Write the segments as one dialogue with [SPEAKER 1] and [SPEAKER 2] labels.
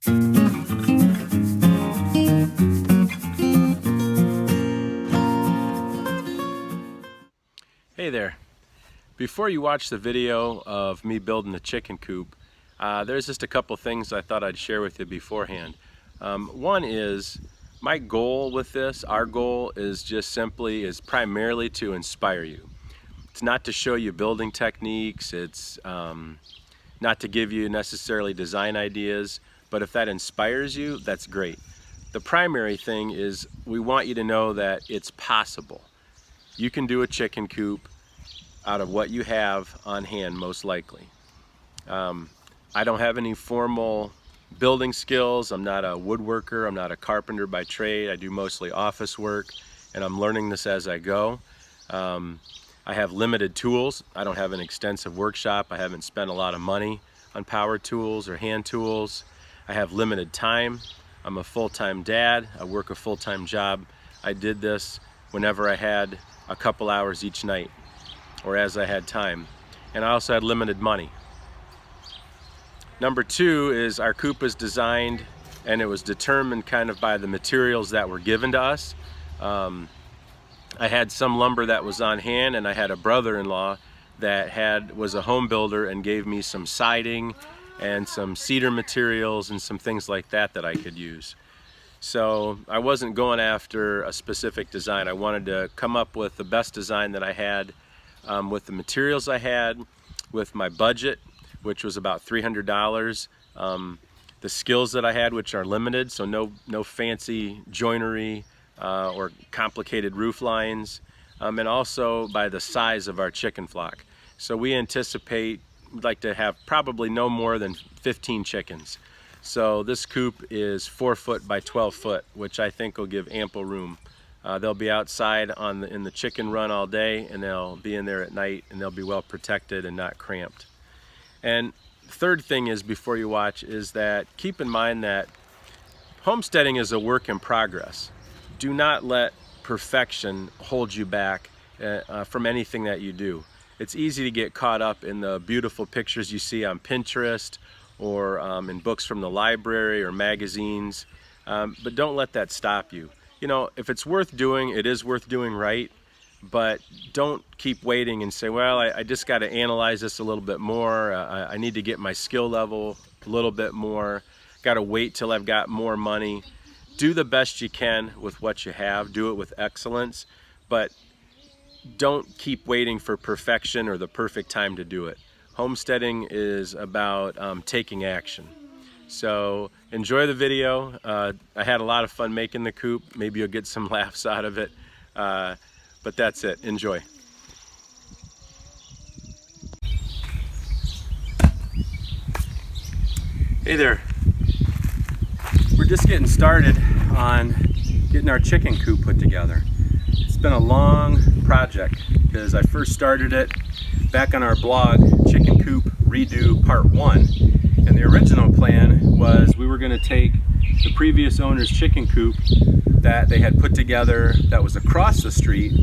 [SPEAKER 1] Hey there. Before you watch the video of me building the chicken coop, there's just a couple things I thought I'd share with you beforehand. One is my goal with this, our goal is primarily to inspire you. It's not to show you building techniques, it's not to give you necessarily design ideas, but if that inspires you, that's great. The primary thing is we want you to know that it's possible. You can do a chicken coop out of what you have on hand, most likely. I don't have any formal building skills. I'm not a woodworker. I'm not a carpenter by trade. I do mostly office work, and I'm learning this as I go. I have limited tools. I don't have an extensive workshop. I haven't spent a lot of money on power tools or hand tools. I have limited time. I'm a full-time dad. I work a full-time job. I did this whenever I had a couple hours each night, or as I had time. And I also had limited money. Number two is our coop is designed and it was determined kind of by the materials that were given to us. I had some lumber that was on hand, and I had a brother-in-law that was a home builder and gave me some siding and some cedar materials and some things like that that I could use. So I wasn't going after a specific design. I wanted to come up with the best design that I had with the materials I had, with my budget, which was about $300, the skills that I had, which are limited, so no fancy joinery or complicated roof lines, and also by the size of our chicken flock. So we anticipate we'd like to have probably no more than 15 chickens. So this coop is 4 foot by 12 foot, which I think will give ample room. They'll be outside in the chicken run all day, and they'll be in there at night, and they'll be well protected and not cramped. And third thing is, before you watch, is that keep in mind that homesteading is a work in progress. Do not let perfection hold you back from anything that you do. It's easy to get caught up in the beautiful pictures you see on Pinterest or in books from the library or magazines, but don't let that stop you. You know, if it's worth doing, it is worth doing right, but don't keep waiting and say, well, I just got to analyze this a little bit more. I need to get my skill level a little bit more. Got to wait till I've got more money. Do the best you can with what you have. Do it with excellence, but don't keep waiting for perfection or the perfect time to do it. Homesteading is about taking action. So enjoy the video. I had a lot of fun making the coop. Maybe you'll get some laughs out of it, but that's it. Enjoy. Hey there. We're just getting started on getting our chicken coop put together. It's been a long project because I first started it back on our blog, Chicken Coop Redo Part 1. And the original plan was we were going to take the previous owner's chicken coop that they had put together that was across the street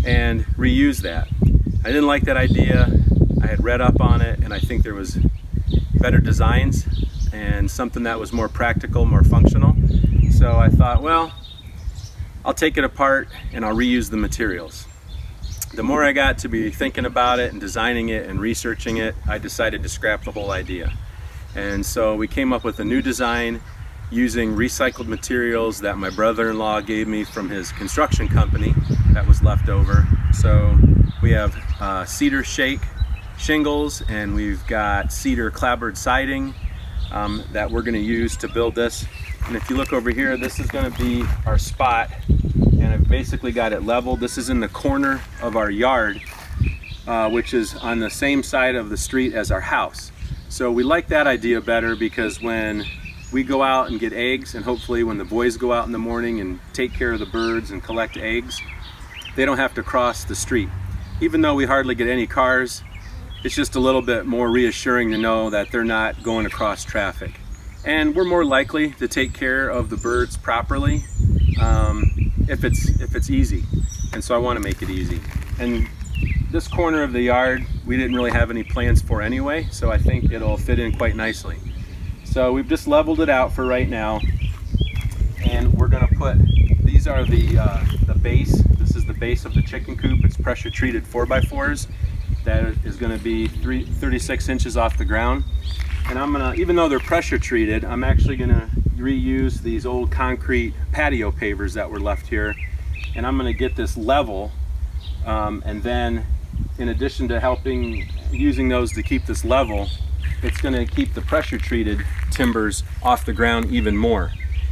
[SPEAKER 1] and reuse that. I didn't like that idea. I had read up on it, and I think there was better designs and something that was more practical, more functional. So I thought, well, I'll take it apart and I'll reuse the materials. The more I got to be thinking about it and designing it and researching it, I decided to scrap the whole idea. And so we came up with a new design using recycled materials that my brother-in-law gave me from his construction company that was left over. So we have cedar shake shingles, and we've got cedar clapboard siding that we're going to use to build this. And if you look over here, this is going to be our spot, and I've basically got it leveled. This is in the corner of our yard, which is on the same side of the street as our house. So we like that idea better because when we go out and get eggs, and hopefully when the boys go out in the morning and take care of the birds and collect eggs, they don't have to cross the street. Even though we hardly get any cars, it's just a little bit more reassuring to know that they're not going across traffic. And we're more likely to take care of the birds properly if it's easy. And so I want to make it easy. And this corner of the yard, we didn't really have any plans for anyway, so I think it'll fit in quite nicely.
[SPEAKER 2] So we've just leveled it out for right now, and we're going to put, these are the base. This is the base of the chicken coop. It's pressure treated 4x4s. That is going to be 36 inches off the ground. And I'm going to, even though they're pressure treated, I'm actually going to reuse these old concrete patio pavers that were left here. And I'm going to get this level, and then in addition to using those to keep this level, it's going to keep the pressure treated timbers off the ground even more.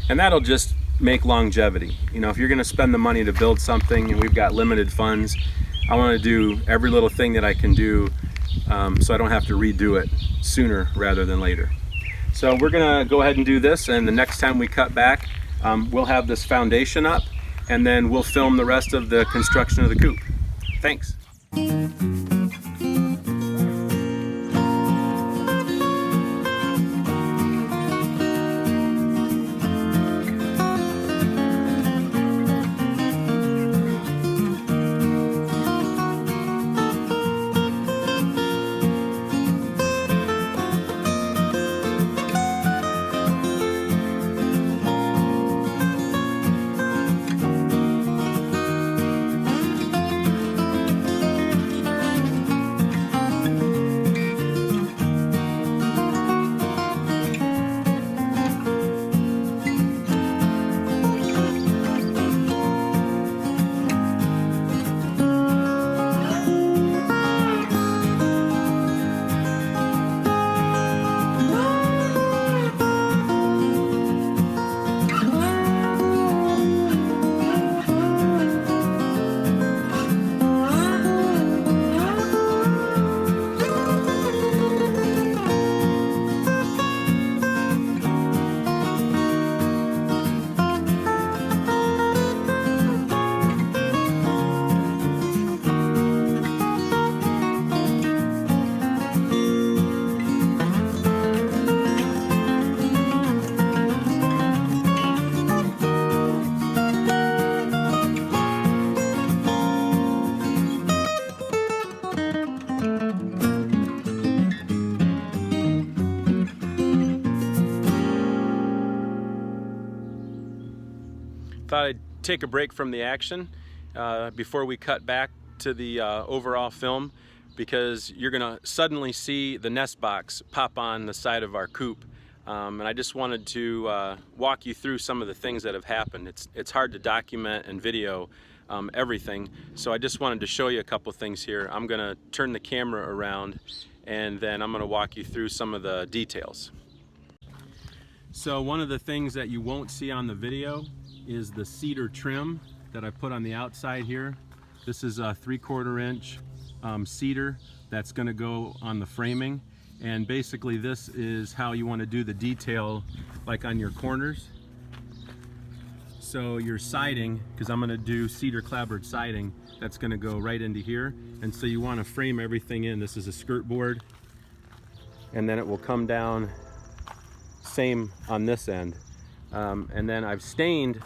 [SPEAKER 2] And that'll just make longevity. You know, if you're going to spend the money to build something and we've got limited funds, I want to do every little thing that I can do so I don't have to redo it sooner rather than later. So we're going to go ahead and do this, and the next time we cut back, we'll have this foundation up, and then we'll film the rest of the construction of the coop. Thanks. Thought I'd take a break from the action before we cut back to the overall film, because you're gonna suddenly see the nest box pop on the side of our coop, and I just wanted to walk you through some of the things that have happened. It's hard to document and video everything, so I just wanted to show you a couple things here. I'm gonna turn the camera around, and then I'm gonna walk you through some of the details. So one of the things that you won't see on the video is the cedar trim that I put on the outside here. This is a 3/4 inch cedar that's going to go on the framing, and basically this is how you want to do the detail, like on your corners. So your siding, because I'm going to do cedar clapboard siding, that's going to go right into here, and so you want to frame everything in. This is a skirt board, and then it will come down same on this end. And then I've stained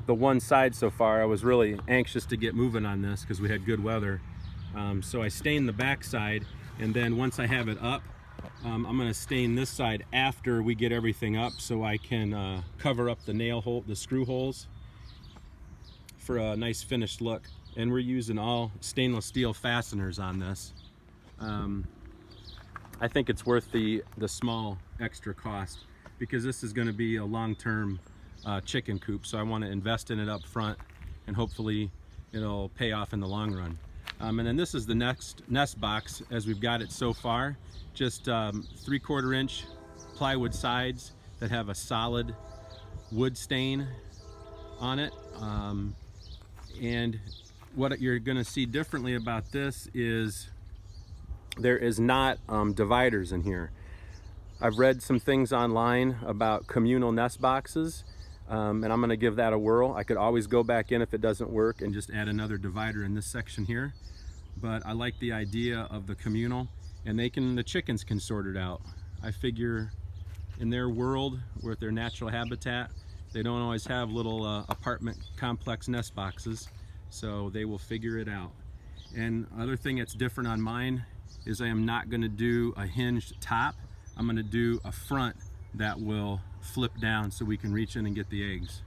[SPEAKER 2] the one side so far. I was really anxious to get moving on this because we had good weather. So I stained the back side, and then once I have it up, I'm going to stain this side after we get everything up, so I can cover up the nail hole, the screw holes, for a nice finished look. And we're using all stainless steel fasteners on this. I think it's worth the small extra cost, because this is going to be a long-term chicken coop, so I want to invest in it up front, and hopefully it'll pay off in the long run. And then this is the next nest box as we've got it so far. Just 3/4 inch plywood sides that have a solid wood stain on it. And what you're going to see differently about this is there is not dividers in here. I've read some things online about communal nest boxes, and I'm going to give that a whirl. I could always go back in if it doesn't work and just add another divider in this section here. But I like the idea of the communal, and the chickens can sort it out. I figure in their world, with their natural habitat, they don't always have little apartment complex nest boxes, so they will figure it out. And other thing that's different on mine is I am not going to do a hinged top. I'm going to do a front that will flip down so we can reach in and get the eggs.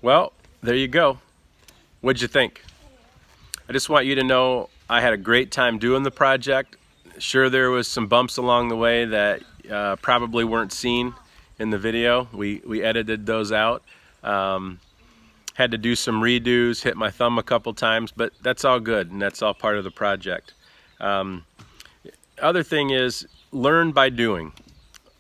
[SPEAKER 1] Well, there you go. What'd you think? I just want you to know I had a great time doing the project. Sure, there was some bumps along the way that probably weren't seen in the video. We edited those out. Had to do some redos, hit my thumb a couple times, but that's all good, and that's all part of the project. Other thing is, learn by doing.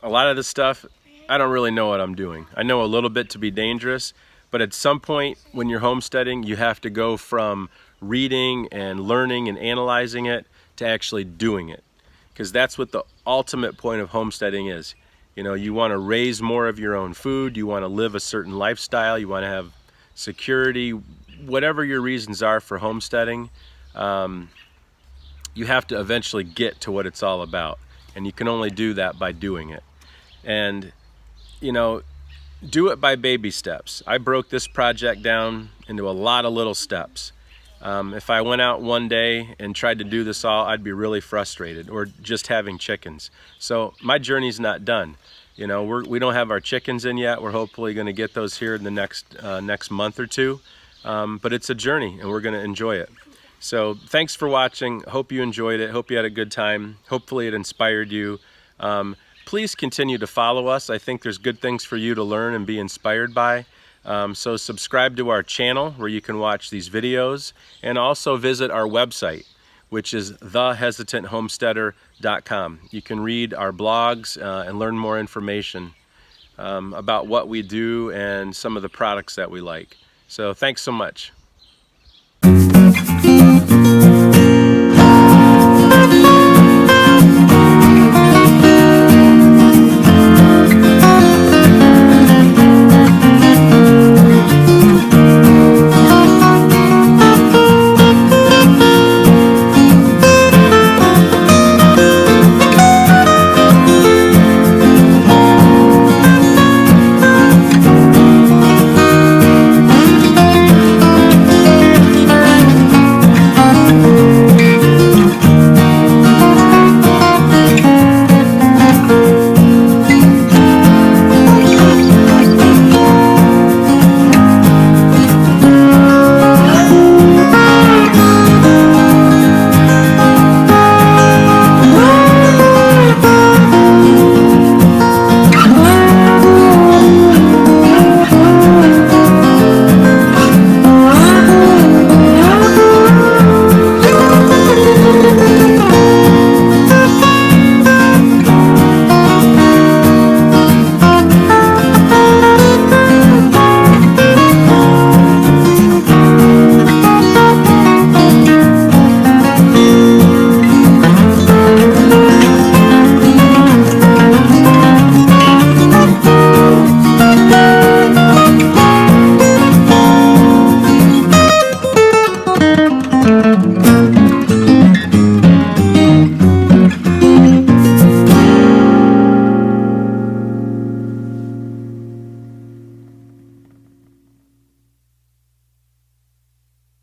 [SPEAKER 1] A lot of this stuff, I don't really know what I'm doing. I know a little bit to be dangerous, but at some point when you're homesteading, you have to go from reading and learning and analyzing it to actually doing it, because that's what the ultimate point of homesteading is. You know, you want to raise more of your own food, you want to live a certain lifestyle, you want to have security, whatever your reasons are for homesteading, you have to eventually get to what it's all about, and you can only do that by doing it. And you know, do it by baby steps. I broke this project down into a lot of little steps. If I went out one day and tried to do this all, I'd be really frustrated, or just having chickens. So my journey's not done. You know, we don't have our chickens in yet. We're hopefully going to get those here in the next month or two. But it's a journey, and we're going to enjoy it. So thanks for watching. Hope you enjoyed it. Hope you had a good time. Hopefully it inspired you. Please continue to follow us. I think there's good things for you to learn and be inspired by. So subscribe to our channel where you can watch these videos, and also visit our website, which is thehesitanthomesteader.com. You can read our blogs and learn more information about what we do and some of the products that we like. So thanks so much.